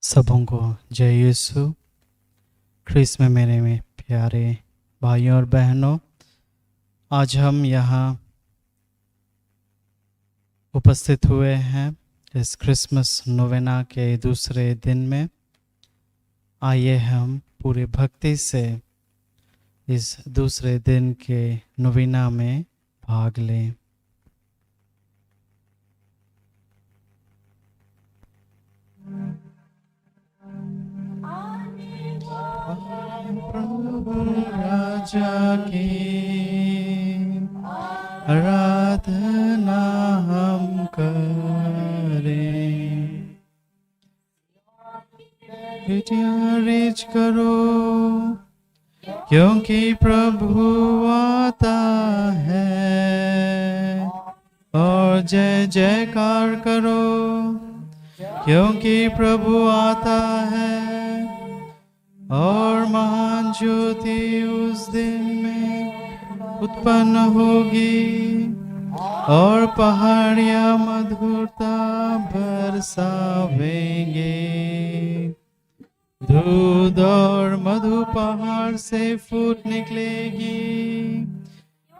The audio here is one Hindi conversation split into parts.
सबों को जय यीशु ख्रीस्त में मेरे में प्यारे भाइयों और बहनों। आज हम यहाँ उपस्थित हुए हैं इस क्रिसमस नोवेना के दूसरे दिन में। आइए हम पूरी भक्ति से इस दूसरे दिन के नोवेना में भाग लें। प्रभु राजा की आराधना हम करें। बेटियां रिच करो क्योंकि प्रभु आता है, और जय जयकार करो क्योंकि प्रभु आता है। और महान ज्योति उस दिन में उत्पन्न होगी और पहाड़ियां मधुरता बरसावेंगे। दूध और मधु पहाड़ से फूट निकलेगी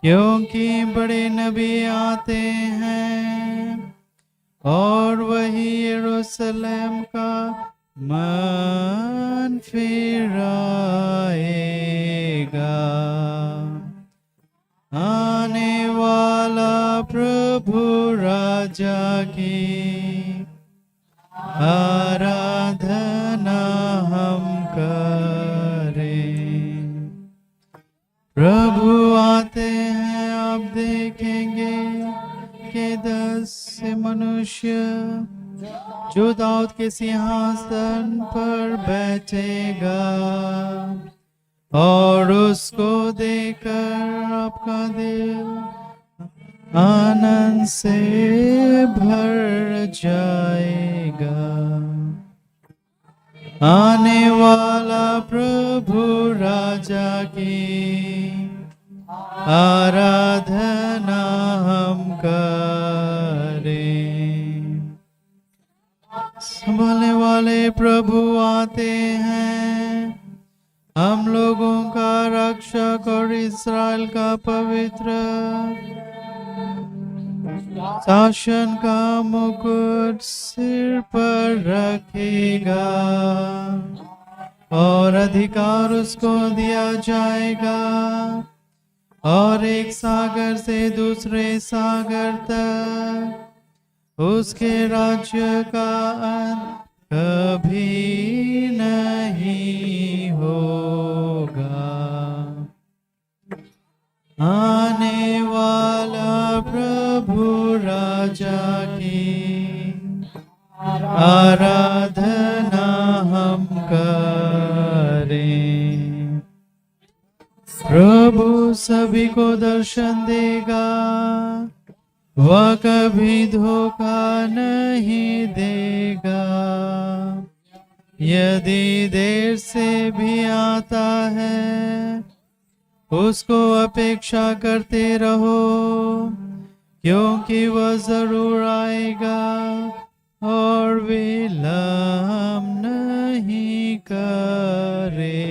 क्योंकि बड़े नबी आते हैं और वही यरूशलेम का मन फिराएगा। आने वाला प्रभु राजा की आराधना हम करें। प्रभु आते हैं, आप देखेंगे कि 10 मनुष्य जो दाऊद के सिंहासन पर बैठेगा, और उसको देखकर आपका दिल आनंद से भर जाएगा। आने वाला प्रभु राजा की आराधना हम करें। संभालने वाले प्रभु आते हैं, हम लोगों का रक्षक और इस्राएल का पवित्र शासन का मुकुट सिर पर रखेगा और अधिकार उसको दिया जाएगा, और एक सागर से दूसरे सागर तक उसके राज्य का अंत कभी नहीं होगा। आने वाला प्रभु राजा की आराधना हम करें। प्रभु सभी को दर्शन देगा, वह कभी धोखा नहीं देगा। यदि देर से भी आता है, उसको अपेक्षा करते रहो, क्योंकि वह जरूर आएगा और विलंब नहीं करेगा।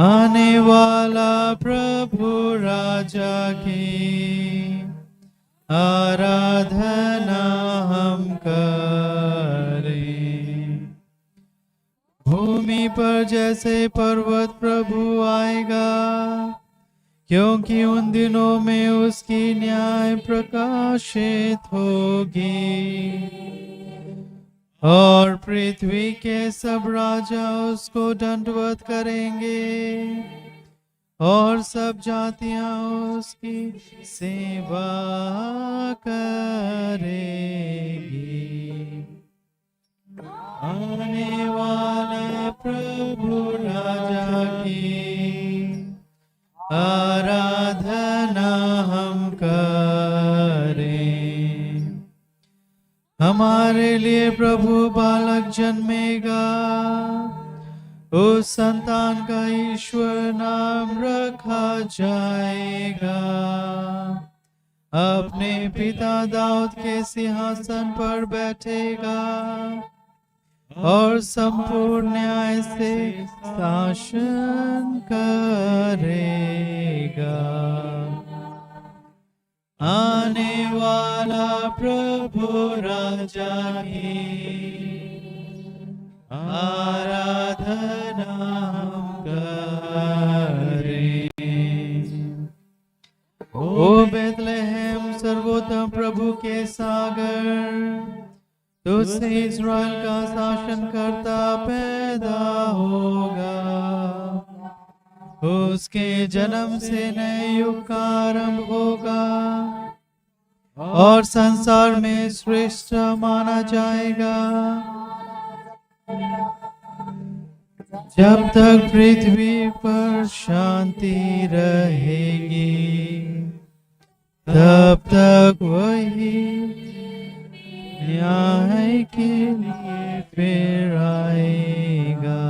आने वाला प्रभु राजा की आराधना हम करें। भूमि पर जैसे पर्वत प्रभु आएगा, क्योंकि उन दिनों में उसकी न्याय प्रकाशित होगी, और पृथ्वी के सब राजा उसको दंडवत करेंगे, और सब जातियां उसकी सेवा करेगी। आने वाला प्रभु राजा की आराधना हम करें। हमारे लिए प्रभु बालक जन्मेगा, उस संतान का ईश्वर नाम रखा जाएगा। अपने पिता दाऊद के सिंहासन पर बैठेगा और संपूर्ण न्याय से शासन करेगा। आने वाला प्रभु राजा की आराधना हम करें। ओ बेथलेहम सर्वोत्तम प्रभु के सागर, तुझसे इस्राएल का शासन करता पैदा होगा। उसके जन्म से नए युग का आरंभ होगा और संसार में श्रेष्ठ माना जाएगा। जब तक पृथ्वी पर शांति रहेगी, तब तक वही न्याय के लिए फिर आएगा।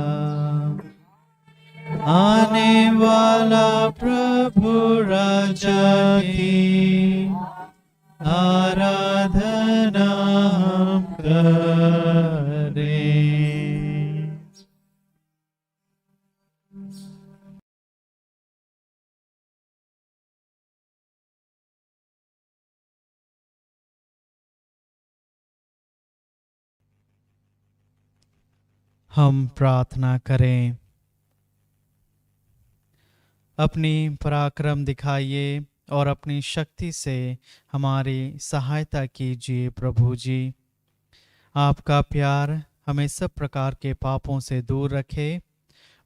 आने वाला प्रभु राजा की आराधना हम करें। हम प्रार्थना करें। अपनी पराक्रम दिखाइए और अपनी शक्ति से हमारी सहायता कीजिए प्रभु जी। आपका प्यार हमें सब प्रकार के पापों से दूर रखे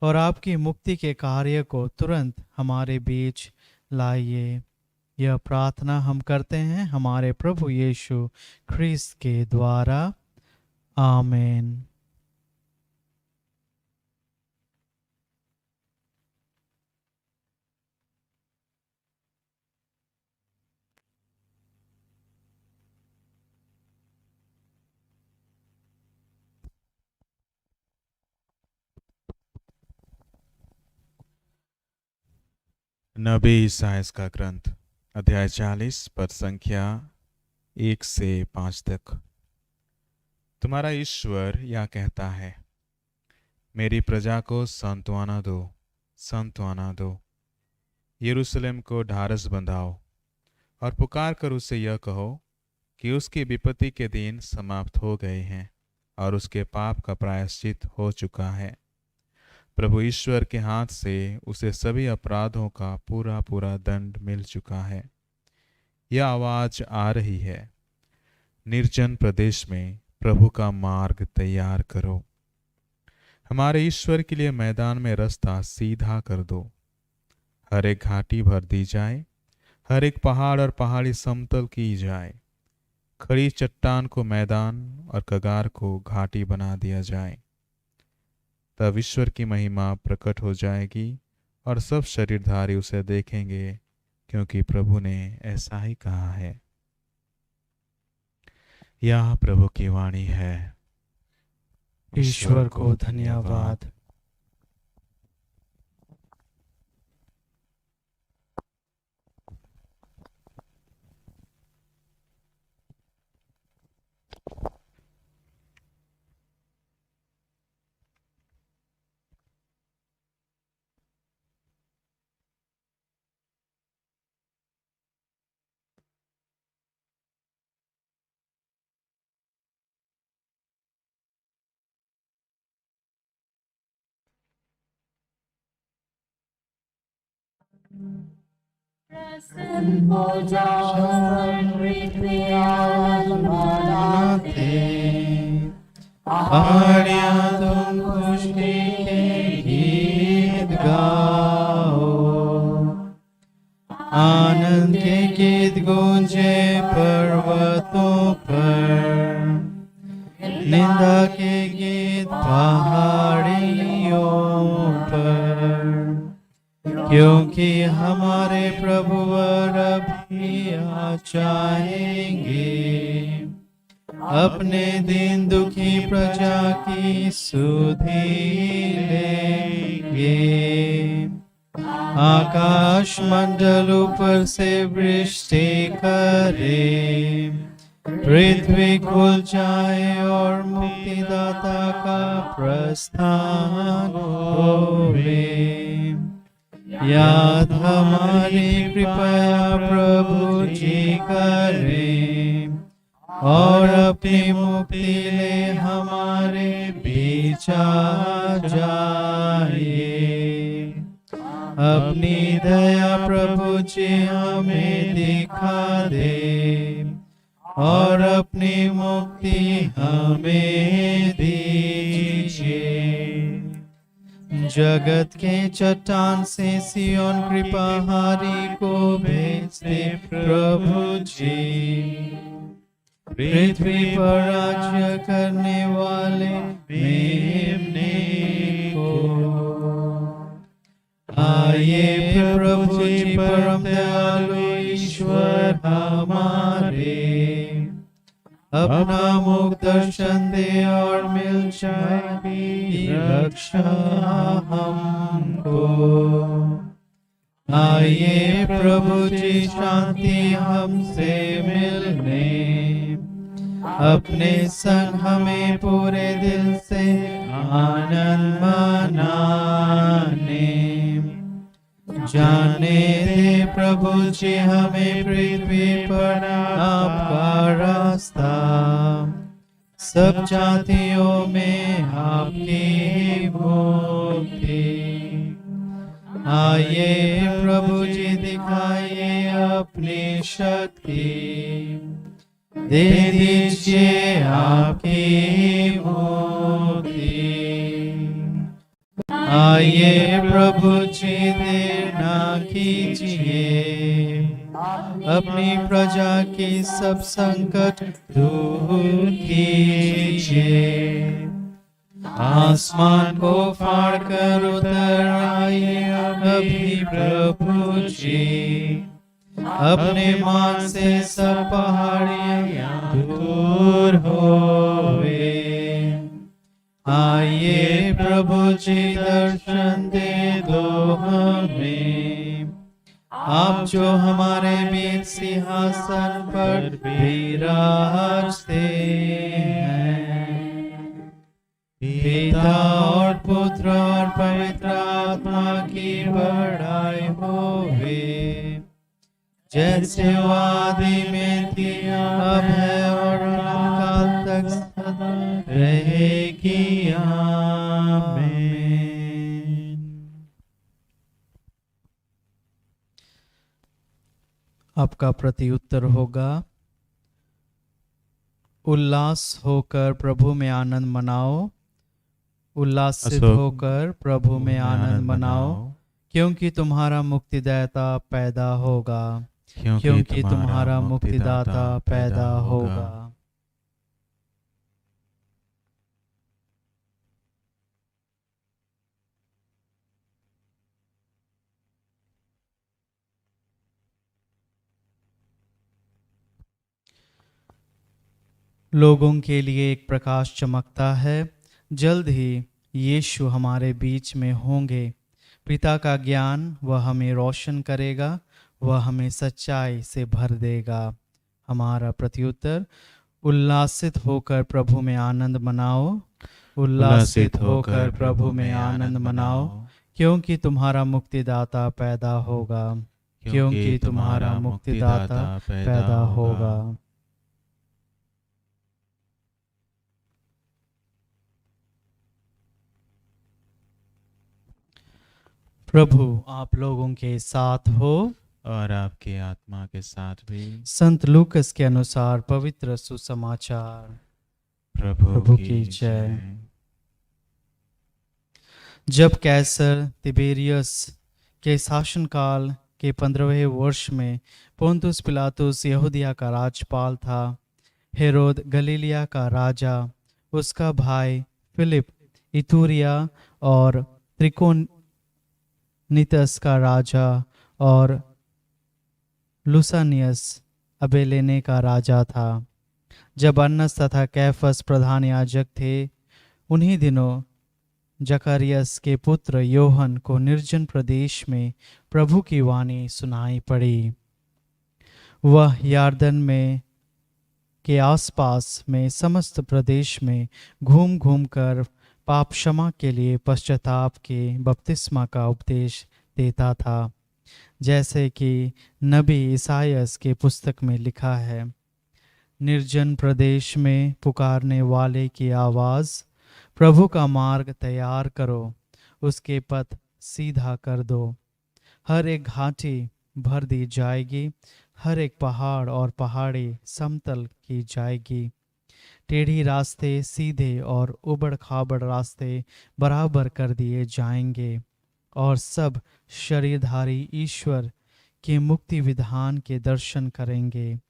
और आपकी मुक्ति के कार्य को तुरंत हमारे बीच लाइए। यह प्रार्थना हम करते हैं हमारे प्रभु यीशु ख्रीस्त के द्वारा। आमीन। नबी ईसायास का ग्रंथ अध्याय 40 पद संख्या 1 से 5 तक। तुम्हारा ईश्वर यह कहता है, मेरी प्रजा को सांत्वना दो, सांत्वना दो। यरूशलेम को ढारस बंधाओ और पुकार कर उसे यह कहो कि उसकी विपत्ति के दिन समाप्त हो गए हैं और उसके पाप का प्रायश्चित हो चुका है। प्रभु ईश्वर के हाथ से उसे सभी अपराधों का पूरा पूरा दंड मिल चुका है। यह आवाज आ रही है, निर्जन प्रदेश में प्रभु का मार्ग तैयार करो। हमारे ईश्वर के लिए मैदान में रास्ता सीधा कर दो। हर एक घाटी भर दी जाए, हर एक पहाड़ और पहाड़ी समतल की जाए। खड़ी चट्टान को मैदान और कगार को घाटी बना दिया जाए। तब ईश्वर की महिमा प्रकट हो जाएगी और सब शरीरधारी उसे देखेंगे, क्योंकि प्रभु ने ऐसा ही कहा है। यह प्रभु की वाणी है। ईश्वर को धन्यवाद। प्रसन्न हो जाओ पृथ्वी मनाते, पहाड़ियाँ तुम खुशी के गीत गाओ। आनंद के गीत गूंजे पर्वतों पर, निंदा के गीत पहाड़ियों पर। क्योंकि हमारे प्रभु अभी आ जाएंगे, अपने दिन दुखी प्रजा की सुधि लेंगे। आकाश मंडल ऊपर से वृष्टि करे, पृथ्वी खुल जाए और मुक्तिदाता का प्रस्थान होवे। याद हमारी कृपया प्रभु जी करें, और अपनी मुक्ति ले हमारे बीच आ जाए। अपनी दया प्रभु जी हमें दिखा दे, और अपनी मुक्ति हमें दीजिए। जगत के चट्टान से सियोन कृपाहारी को भेज दे प्रभु जी। पृथ्वी पर राज्य करने वाले मेमने को। आइए प्रभु जी परम दयालु ईश्वर हमारे, अपना मुख दर्शन दे और मिल जाए रक्षा हमको। आइए प्रभु जी शांति हमसे मिलने, अपने संग हमें पूरे दिल से आनंद मनाने। जाने दे प्रभु जी हमें पृथ्वी पर आपका रास्ता, सब जातियों में आपकी मुक्ति। आइए प्रभु जी दिखाइए अपनी शक्ति, दे दीजिए आपकी मुक्ति। आइए प्रभु जी देर ना कीजिए, अपनी प्रजा की सब संकट दूर कीजिए। आसमान को फाड़ कर उतर आइए अभी प्रभु जी, अपने मान से सब पहाड़ियां दूर होवे। आइए प्रभु जी दर्शन दे दो हमें, आप जो हमारे बीच सिंहासन पर विराजते हैं। पिता और पुत्र और पवित्र आत्मा की बड़ाई होवे, जैसे वो आदि में थी अब है और काल तक सदा रहेगी। आमीन। आपका प्रत्युत्तर होगा, उल्लास होकर प्रभु में आनंद मनाओ। उल्लासित होकर प्रभु में आनंद मनाओ, क्योंकि तुम्हारा मुक्तिदाता पैदा होगा। क्योंकि तुम्हारा मुक्तिदाता पैदा होगा। लोगों के लिए एक प्रकाश चमकता है, जल्द ही यीशु हमारे बीच में होंगे। पिता का ज्ञान वह हमें रोशन करेगा, वह हमें सच्चाई से भर देगा। हमारा प्रत्युत्तर, उल्लासित होकर प्रभु में आनंद मनाओ। उल्लासित होकर प्रभु में आनंद मनाओ, क्योंकि तुम्हारा मुक्तिदाता पैदा होगा। क्योंकि तुम्हारा मुक्तिदाता पैदा होगा। प्रभु आप लोगों के साथ हो और आपके आत्मा के साथ भी। संत लूकस के अनुसार पवित्र सुसमाचार। प्रभु की जय। जब कैसर तिबेरियस के शासनकाल के 15वें वर्ष में पोंतुस पिलातुस यहूदिया का राज्यपाल था, हेरोद गलीलिया का राजा, उसका भाई फिलिप इतूरिया और त्रिकोनितस का राजा और लुसानियस अबेलेने का राजा था। जब अन्नस तथा कैफस प्रधान याजक थे, उन्हीं दिनों जकरियस के पुत्र योहन को निर्जन प्रदेश में प्रभु की वाणी सुनाई पड़ी। वह यार्दन में के आसपास में समस्त प्रदेश में घूम घूम कर पाप क्षमा के लिए पश्चाताप के बपतिस्मा का उपदेश देता था, जैसे कि नबी ईसायास के पुस्तक में लिखा है, निर्जन प्रदेश में पुकारने वाले की आवाज़, प्रभु का मार्ग तैयार करो, उसके पथ सीधा कर दो। हर एक घाटी भर दी जाएगी, हर एक पहाड़ और पहाड़ी समतल की जाएगी। टेढ़ी रास्ते सीधे और उबड़ खाबड़ रास्ते बराबर कर दिए जाएंगे और सब शरीरधारी ईश्वर के मुक्ति विधान के दर्शन करेंगे।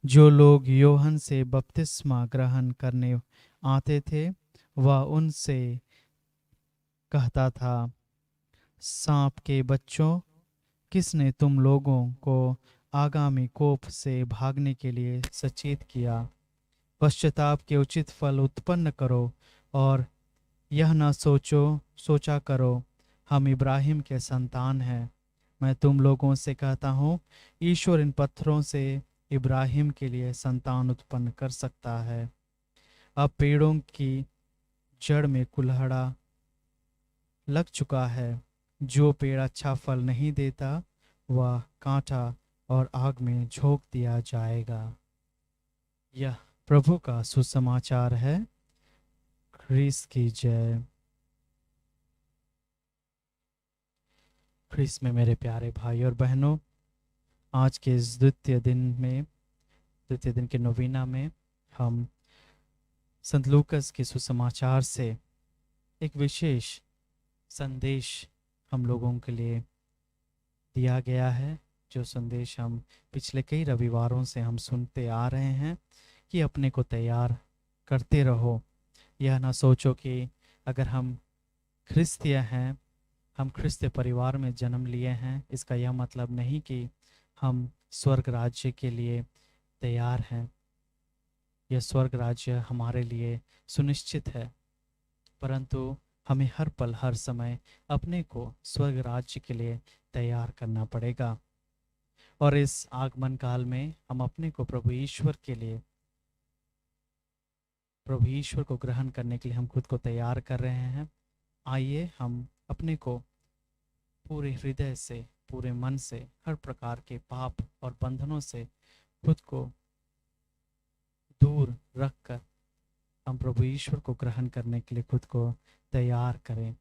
जो लोग योहन से बपतिस्मा ग्रहण करने आते थे, वह उनसे कहता था, सांप के बच्चों, किसने तुम लोगों को आगामी कोप से भागने के लिए सचेत किया? पश्चाताप के उचित फल उत्पन्न करो और यह न सोचा करो, हम इब्राहिम के संतान हैं। मैं तुम लोगों से कहता हूँ, ईश्वर इन पत्थरों से इब्राहिम के लिए संतान उत्पन्न कर सकता है। अब पेड़ों की जड़ में कुल्हाड़ा लग चुका है। जो पेड़ अच्छा फल नहीं देता, वह कांटा और आग में झोंक दिया जाएगा। यह प्रभु का सुसमाचार है। ख्रीस्त की जय। ख्रीस्त में मेरे प्यारे भाई और बहनों, आज के इस द्वितीय दिन के नवीना में हम संत लूकस के सुसमाचार से एक विशेष संदेश हम लोगों के लिए दिया गया है, जो संदेश हम पिछले कई रविवारों से हम सुनते आ रहे हैं कि अपने को तैयार करते रहो। यह ना सोचो कि अगर हम ख्रिस्तीय हैं, हम ख्रिस्तीय परिवार में जन्म लिए हैं, इसका यह मतलब नहीं कि हम स्वर्ग राज्य के लिए तैयार हैं। यह स्वर्ग राज्य हमारे लिए सुनिश्चित है, परंतु हमें हर पल हर समय अपने को स्वर्ग राज्य के लिए तैयार करना पड़ेगा। और इस आगमन काल में हम अपने को प्रभु ईश्वर को ग्रहण करने के लिए हम खुद को तैयार कर रहे हैं। आइए हम अपने को पूरे हृदय से, पूरे मन से, हर प्रकार के पाप और बंधनों से खुद को दूर रखकर हम प्रभु ईश्वर को ग्रहण करने के लिए खुद को तैयार करें।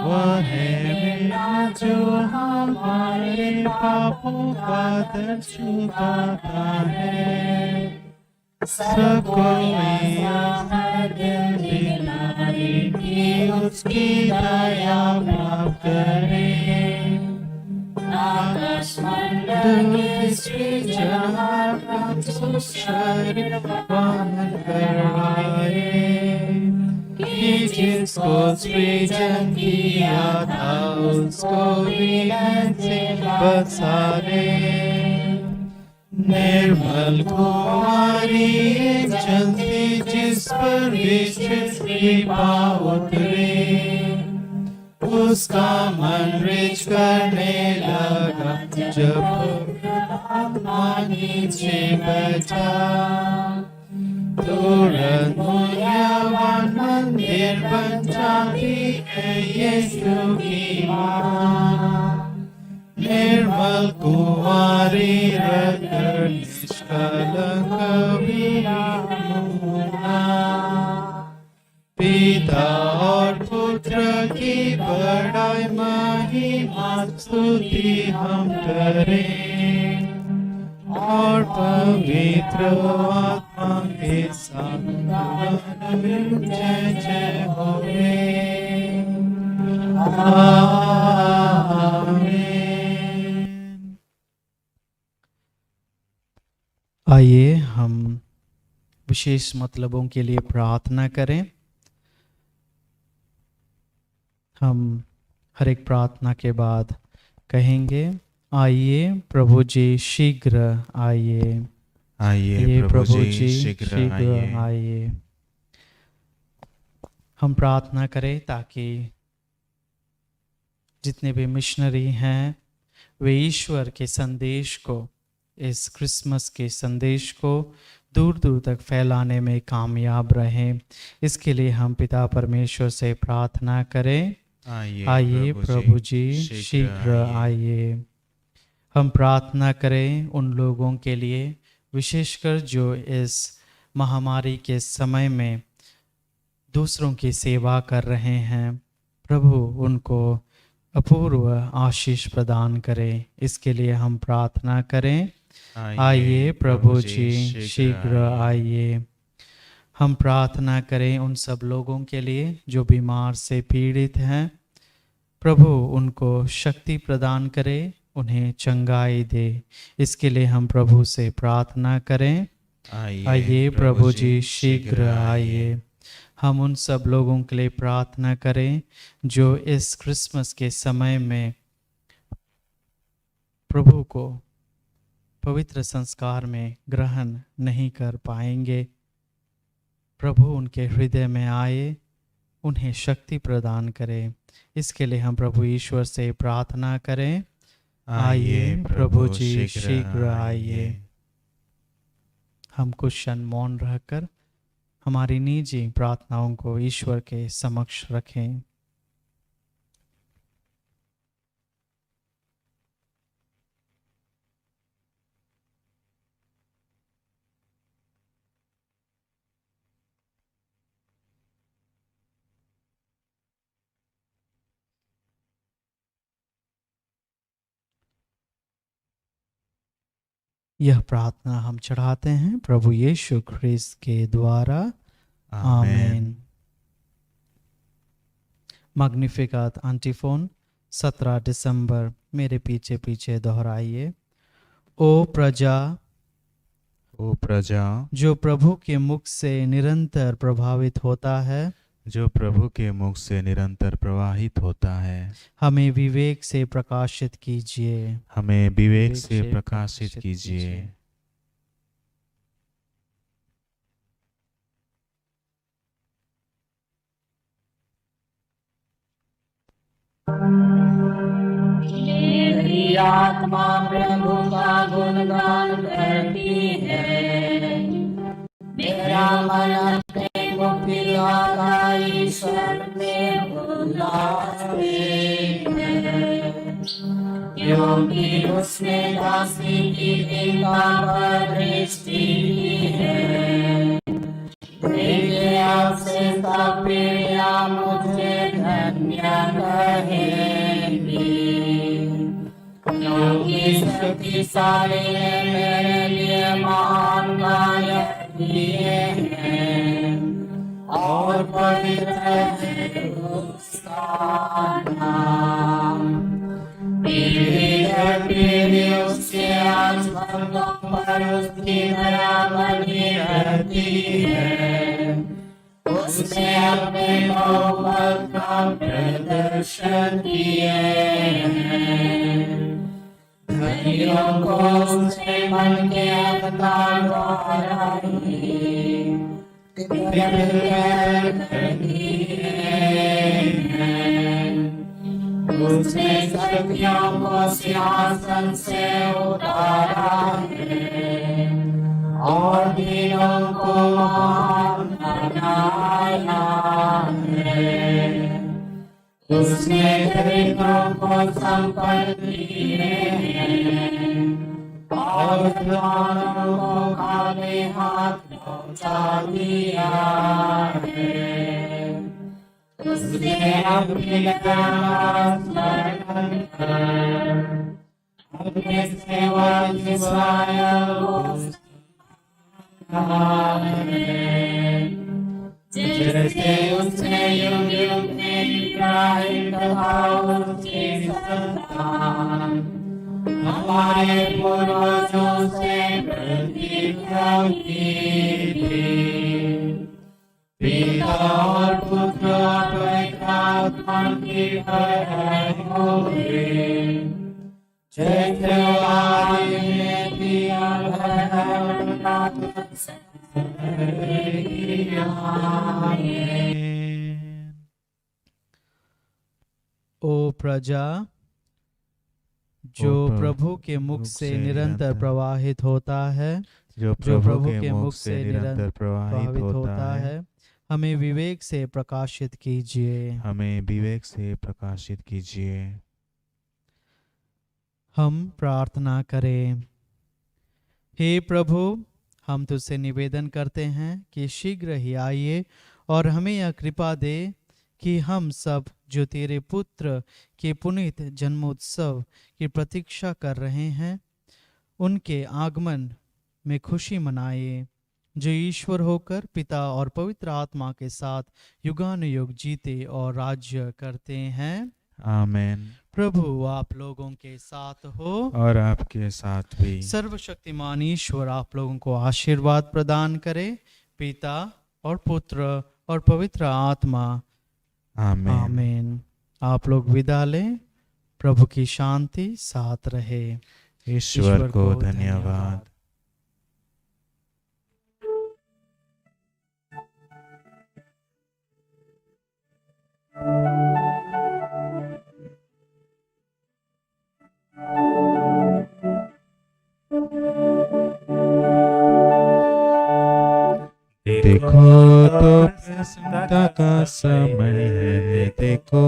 वह है मेरा जो हमारे पापों का दर्द छुपाता है। सबको दिलाने की उसकी दया प्राप्त करे। आकाश मंडल के सृजनहार प्रभु शरीर पालन करवाए, कि जिसको सृजन किया था उसको विलय से बसारे। निर्मल कुमारी चलती जिस पर विशेष कृपा उतरे, उसका मन रिच करने लगा जब आत्मा नीचे बैठा। तुरंत मूल्यवान मंदिर बन जाती है यीशु की मां। निर्मल कुंवारी रत्न निष्कलंक विमोना। पिता और पुत्र की बड़ाई महिमा स्तुति हम करें और पवित्र आत्मा के साथ जय जय होवे। आमीन। आइए हम विशेष मतलबों के लिए प्रार्थना करें। हम हर एक प्रार्थना के बाद कहेंगे, आइए प्रभु जी शीघ्र आइए। आइए प्रभु जी शीघ्र आइए। आइए। हम प्रार्थना करें ताकि जितने भी मिशनरी हैं वे ईश्वर के संदेश को, इस क्रिसमस के संदेश को दूर दूर तक फैलाने में कामयाब रहें। इसके लिए हम पिता परमेश्वर से प्रार्थना करें। आइए प्रभु जी शीघ्र आइए। हम प्रार्थना करें उन लोगों के लिए, विशेषकर जो इस महामारी के समय में दूसरों की सेवा कर रहे हैं। प्रभु उनको अपूर्व आशीष प्रदान करें। इसके लिए हम प्रार्थना करें। आइए प्रभु जी शीघ्र आइए। हम प्रार्थना करें उन सब लोगों के लिए जो बीमार से पीड़ित हैं। प्रभु उनको शक्ति प्रदान करे, उन्हें चंगाई दे। इसके लिए हम प्रभु से प्रार्थना करें। आइए प्रभु जी शीघ्र आइए। हम उन सब लोगों के लिए प्रार्थना करें जो इस क्रिसमस के समय में प्रभु को पवित्र संस्कार में ग्रहण नहीं कर पाएंगे। प्रभु उनके हृदय में आए, उन्हें शक्ति प्रदान करें। इसके लिए हम प्रभु ईश्वर से प्रार्थना करें। आइए प्रभु जी शीघ्र आइए। हम कुछ क्षण मौन रहकर हमारी निजी प्रार्थनाओं को ईश्वर के समक्ष रखें। यह प्रार्थना हम चढ़ाते हैं प्रभु यीशु ख्रिस्त के द्वारा। आमीन। मैग्निफिकेट एंटीफोन 17 दिसंबर मेरे पीछे पीछे दोहराइए। ओ प्रजा जो प्रभु के मुख से निरंतर प्रभावित होता है, जो प्रभु के मुख से निरंतर प्रवाहित होता है, हमें विवेक से प्रकाशित कीजिए। हमें विवेक से प्रकाशित कीजिए। मेरी आत्मा प्रभु का गुणगान करती है। मेरा मन अपने मुक्तिदाता ईश्वर में उल्लास है, क्योंकि उसने दासी की चिंता पर दृष्टि की है। देखिए आपसे सब पीढ़ियां मुझे धन्य कहेंगी, क्योंकि शक्तिशाली ने मेरे लिए महान गायक दिए हैं और पवित्र है उसका नाम। पीढ़ी दर पीढ़ी उसके आचरणों पर उसकी दया बनी रहती है। उसने अपने बहुमत का प्रदर्शन किए हैं। धनियों को उसने मन के अवतार द्वारा उसने सत्यों को सिंहासन से उतारा है और दीनों को महान बनाया है। उसने दरिद्रों को संपत्ति दी है और विद्वानों को खाली हाथ पहुंचा दिया है। उसने अपनी करुणा स्मरण कर अपने सेवा जिसरायल को कहा है। जैसे उसने युग युग में इब्राहिम तथा उसके संतान हमारे पूर्वजों से प्रतिज्ञा की थी। पिता और पुत्र और पवित्र आत्मा की बड़ाई होगी। जैसे आदि में दिया ओ प्रजा जो प्रभु के मुख से निरंतर प्रवाहित होता है, जो प्रभु के मुख से निरंतर प्रवाहित होता है, हमें विवेक से प्रकाशित कीजिए। हमें विवेक से प्रकाशित कीजिए। हम प्रार्थना करें। हे प्रभु, हम तुझसे निवेदन करते हैं कि शीघ्र ही आइए और हमें यह कृपा दे कि हम सब जो तेरे पुत्र के पुनीत जन्मोत्सव की प्रतीक्षा कर रहे हैं, उनके आगमन में खुशी मनाए, जो ईश्वर होकर पिता और पवित्र आत्मा के साथ युगानुयुग जीते और राज्य करते हैं। आमीन। प्रभु आप लोगों के साथ हो और आपके साथ भी। सर्वशक्तिमान ईश्वर आप लोगों को आशीर्वाद प्रदान करे, पिता और पुत्र और पवित्र आत्मा। आमीन। आमीन। आप लोग विदा लें। प्रभु की शांति साथ रहे। ईश्वर को धन्यवाद। देखो तो प्रसन्नता का समय है, देखो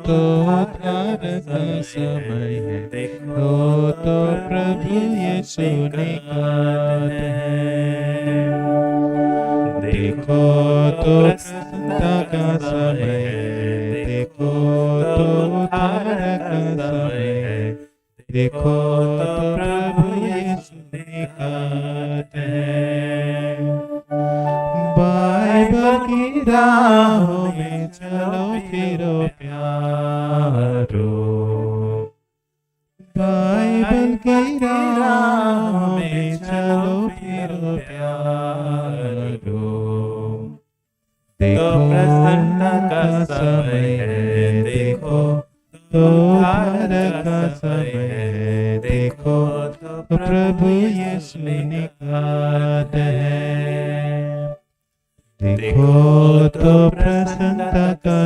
तो उद्धार का समय है, देखो तो प्रभु यीशु निकट है। देखो तो प्रसन्नता का समय है, देखो तो उद्धार का समय है, देखो तो प्रभु यीशु निकट है। बाइबल की राहों में चलो फिरो प्यारो, बाइबल की राहों में चलो फिरो प्यारो। देखो प्रसन्नता का समय है, देखो तो उद्धार का समय है, देखो तो प्रभु यीशु निकट है। देखो तो प्रसन्नता का